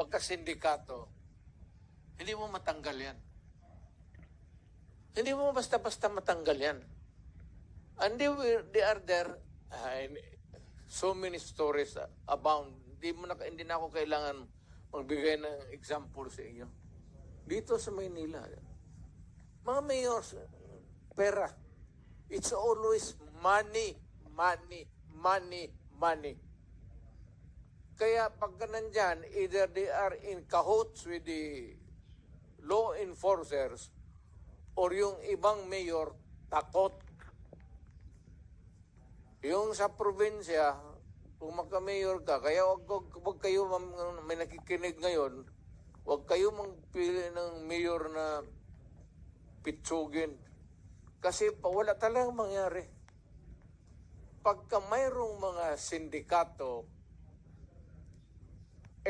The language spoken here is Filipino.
pagkasindikato, hindi mo matanggal yan. Hindi mo basta-basta matanggal yan. And they are there, so many stories abound. Hindi na ako kailangan magbigay ng example sa inyo. Dito sa Maynila, mga mayors, pera. It's always money, money, money, money. Kaya pagka nandyan, either they are in cahoots with the law enforcers or yung ibang mayor takot. Yung sa probinsya, kung magka-mayor ka, kaya wag kayo, may nakikinig ngayon, wag kayo magpili ng mayor na pitsugin. Kasi wala talagang mangyari. Pagka mayroong mga sindikato